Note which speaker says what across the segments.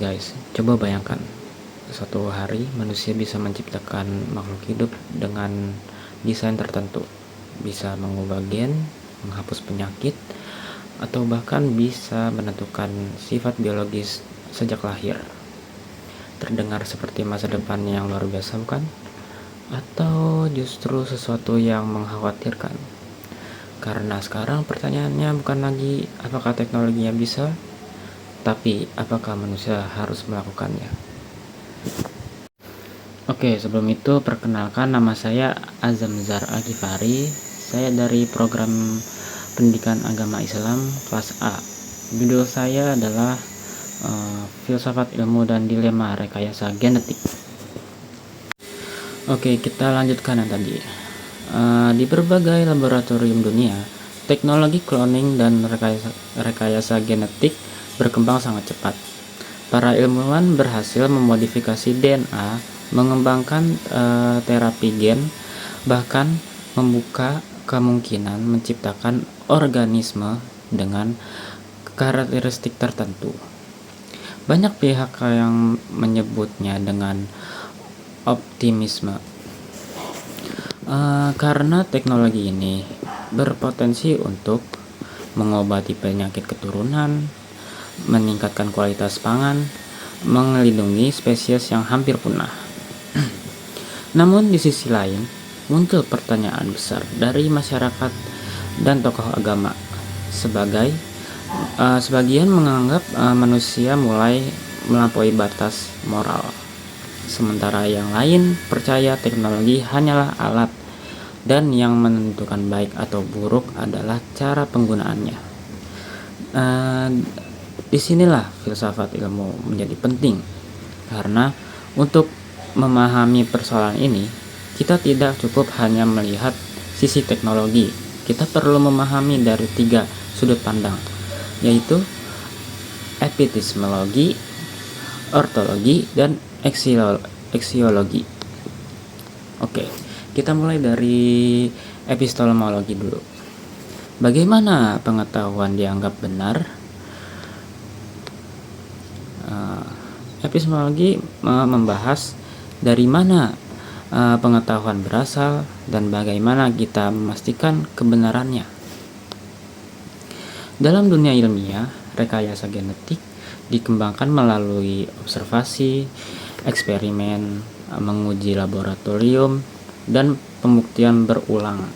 Speaker 1: guys, coba bayangkan suatu hari manusia bisa menciptakan makhluk hidup dengan desain tertentu, bisa mengubah gen, menghapus penyakit, atau bahkan bisa menentukan sifat biologis sejak lahir. Terdengar seperti masa depan yang luar biasa, bukan? Atau justru sesuatu yang mengkhawatirkan? Karena sekarang pertanyaannya bukan lagi apakah teknologinya bisa, tapi apakah manusia harus melakukannya? Oke, sebelum itu perkenalkan, nama saya Azamzar Agifari. Saya dari program pendidikan agama Islam kelas A. Judul saya adalah Filsafat Ilmu dan Dilema Rekayasa Genetik. Oke, kita lanjutkan yang tadi. Di berbagai laboratorium dunia, teknologi cloning dan rekayasa genetik berkembang sangat cepat. Para ilmuwan berhasil memodifikasi DNA, mengembangkan terapi gen, bahkan membuka kemungkinan menciptakan organisme dengan karakteristik tertentu. Banyak pihak yang menyebutnya dengan optimisme, karena teknologi ini berpotensi untuk mengobati penyakit keturunan, meningkatkan kualitas pangan, melindungi spesies yang hampir punah. Namun di sisi lain, muncul pertanyaan besar dari masyarakat dan tokoh agama. Sebagian menganggap manusia mulai melampaui batas moral, sementara yang lain percaya teknologi hanyalah alat dan yang menentukan baik atau buruk adalah cara penggunaannya. Disinilah filsafat ilmu menjadi penting, karena untuk memahami persoalan ini, kita tidak cukup hanya melihat sisi teknologi. Kita perlu memahami dari 3 sudut pandang, yaitu epistemologi, ontologi, dan aksiologi. Oke, kita mulai dari epistemologi dulu. Bagaimana pengetahuan dianggap benar? Epistemologi membahas dari mana pengetahuan berasal dan bagaimana kita memastikan kebenarannya. Dalam dunia ilmiah, rekayasa genetik dikembangkan melalui observasi, eksperimen, menguji laboratorium, dan pembuktian berulang.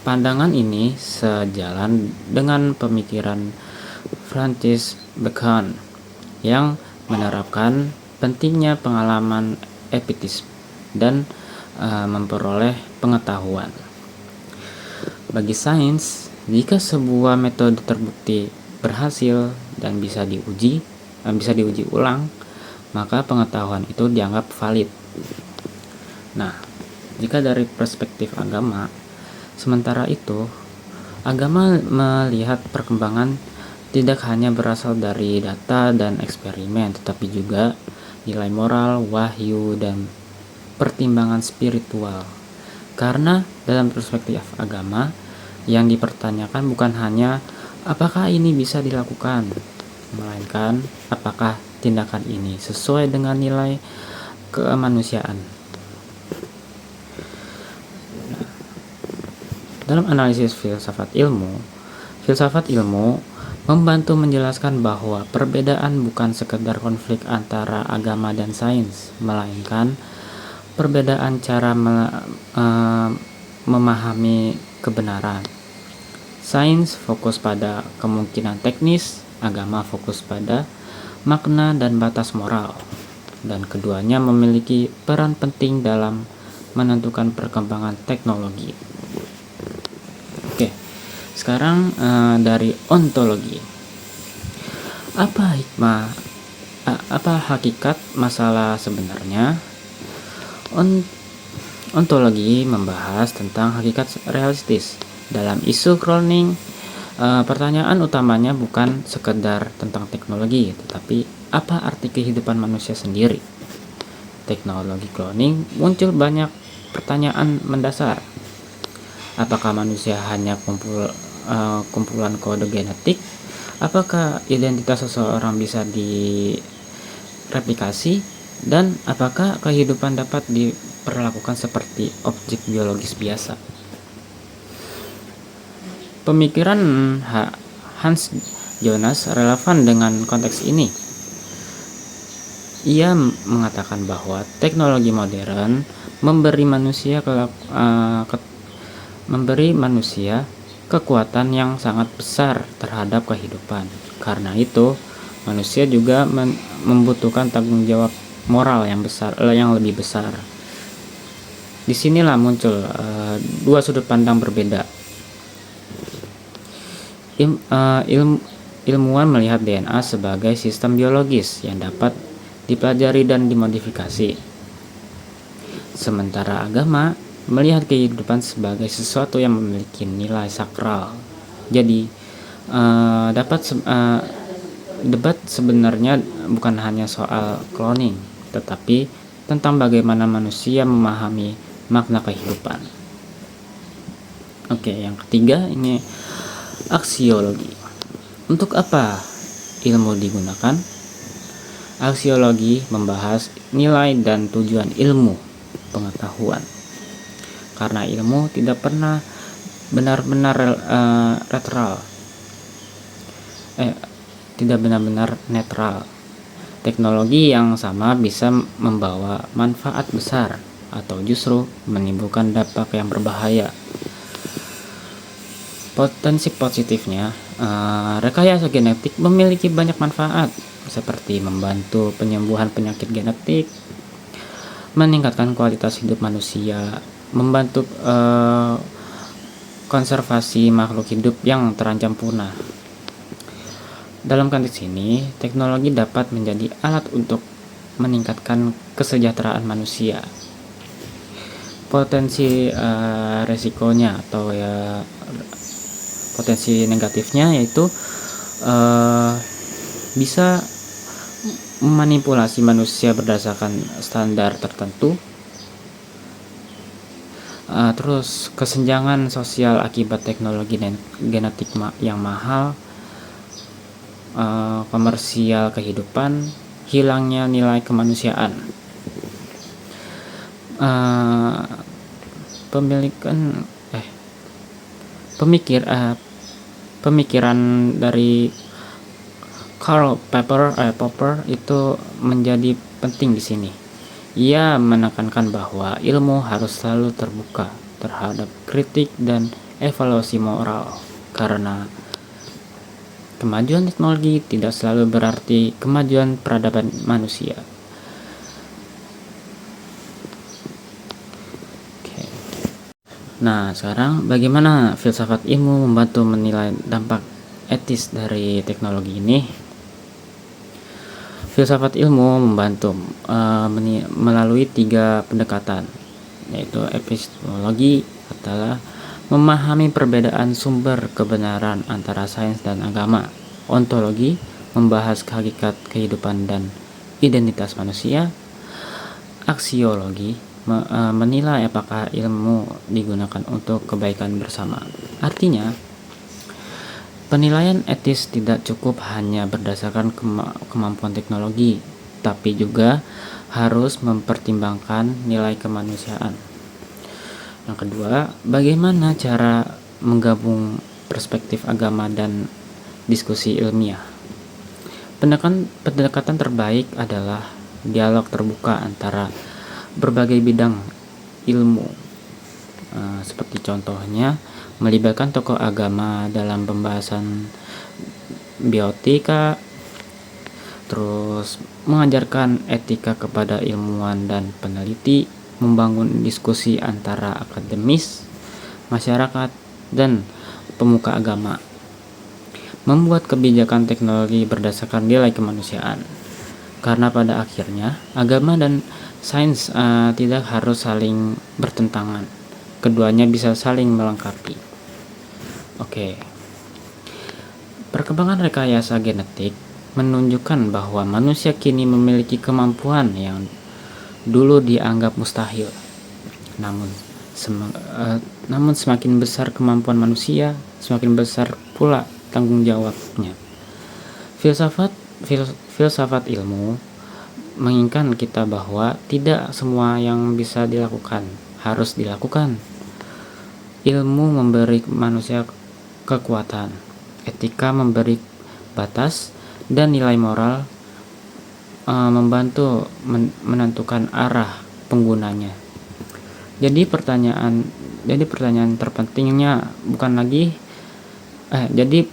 Speaker 1: Pandangan ini sejalan dengan pemikiran Francis Bacon yang menerapkan pentingnya pengalaman empiris dan memperoleh pengetahuan. Bagi sains, jika sebuah metode terbukti berhasil dan bisa diuji ulang, maka pengetahuan itu dianggap valid. Nah, jika dari perspektif agama, sementara itu, agama melihat perkembangan tidak hanya berasal dari data dan eksperimen, tetapi juga nilai moral, wahyu, dan pertimbangan spiritual. Karena dalam perspektif agama, yang dipertanyakan bukan hanya apakah ini bisa dilakukan, melainkan apakah tindakan ini sesuai dengan nilai kemanusiaan. Dalam analisis filsafat ilmu membantu menjelaskan bahwa perbedaan bukan sekedar konflik antara agama dan sains, melainkan perbedaan cara memahami kebenaran. Sains fokus pada kemungkinan teknis, agama fokus pada makna dan batas moral, dan keduanya memiliki peran penting dalam menentukan perkembangan teknologi. Oke, sekarang dari ontologi. Apa hakikat masalah sebenarnya? Ontologi membahas tentang hakikat realistis. Dalam isu cloning, pertanyaan utamanya bukan sekedar tentang teknologi, tetapi apa arti kehidupan manusia sendiri. Teknologi cloning muncul banyak pertanyaan mendasar. Apakah manusia hanya kumpulan kode genetik, Apakah identitas seseorang bisa direplikasi, dan apakah kehidupan dapat diperlakukan seperti objek biologis biasa? Pemikiran Hans Jonas relevan dengan konteks ini. Ia mengatakan bahwa teknologi modern memberi manusia kekuatan yang sangat besar terhadap kehidupan. Karena itu, manusia juga membutuhkan tanggung jawab moral yang lebih besar. Disinilah muncul dua sudut pandang berbeda. Ilmuwan melihat DNA sebagai sistem biologis yang dapat dipelajari dan dimodifikasi. Sementara agama melihat kehidupan sebagai sesuatu yang memiliki nilai sakral. Jadi, debat sebenarnya bukan hanya soal cloning, tetapi tentang bagaimana manusia memahami makna kehidupan. Oke, yang ketiga ini aksiologi. Untuk apa ilmu digunakan? Aksiologi membahas nilai dan tujuan ilmu pengetahuan. Karena ilmu tidak pernah benar-benar netral. Teknologi yang sama bisa membawa manfaat besar atau justru menimbulkan dampak yang berbahaya. Potensi positifnya, rekayasa genetik memiliki banyak manfaat, seperti membantu penyembuhan penyakit genetik, meningkatkan kualitas hidup manusia, membantu konservasi makhluk hidup yang terancam punah. Dalam konteks ini, teknologi dapat menjadi alat untuk meningkatkan kesejahteraan manusia. Potensi resikonya atau potensi negatifnya yaitu bisa memanipulasi manusia berdasarkan standar tertentu. Terus kesenjangan sosial akibat teknologi dan genetik yang mahal, komersial kehidupan, hilangnya nilai kemanusiaan. Pemikiran dari Karl Popper itu menjadi penting di sini. Ia menekankan bahwa ilmu harus selalu terbuka terhadap kritik dan evaluasi moral, karena kemajuan teknologi tidak selalu berarti kemajuan peradaban manusia. Nah, sekarang bagaimana filsafat ilmu membantu menilai dampak etis dari teknologi ini? Filsafat ilmu membantu melalui 3 pendekatan, yaitu epistemologi adalah memahami perbedaan sumber kebenaran antara sains dan agama. Ontologi membahas hakikat kehidupan dan identitas manusia. Aksiologi menilai apakah ilmu digunakan untuk kebaikan bersama. Artinya, penilaian etis tidak cukup hanya berdasarkan kemampuan teknologi, tapi juga harus mempertimbangkan nilai kemanusiaan. Yang kedua, bagaimana cara menggabung perspektif agama dan diskusi ilmiah? Pendekatan terbaik adalah dialog terbuka antara berbagai bidang ilmu, seperti contohnya melibatkan tokoh agama dalam pembahasan bioetika, terus mengajarkan etika kepada ilmuwan dan peneliti, membangun diskusi antara akademis, masyarakat, dan pemuka agama, membuat kebijakan teknologi berdasarkan nilai kemanusiaan. Karena pada akhirnya agama dan sains tidak harus saling bertentangan. Keduanya bisa saling melengkapi. Oke. Perkembangan rekayasa genetik menunjukkan bahwa manusia kini memiliki kemampuan yang dulu dianggap mustahil. Namun semakin besar kemampuan manusia, semakin besar pula tanggung jawabnya. Filsafat filsafat ilmu menginginkan kita bahwa tidak semua yang bisa dilakukan harus dilakukan. Ilmu memberi manusia kekuatan, etika memberi batas, dan nilai moral membantu menentukan arah penggunanya. Jadi pertanyaan terpentingnya bukan lagi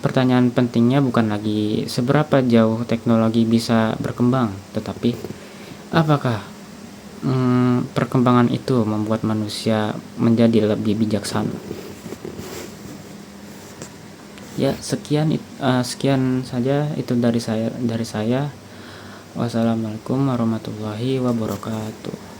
Speaker 1: pertanyaan pentingnya bukan lagi seberapa jauh teknologi bisa berkembang, tetapi apakah perkembangan itu membuat manusia menjadi lebih bijaksana. Ya, sekian saja itu dari saya. Wassalamualaikum warahmatullahi wabarakatuh.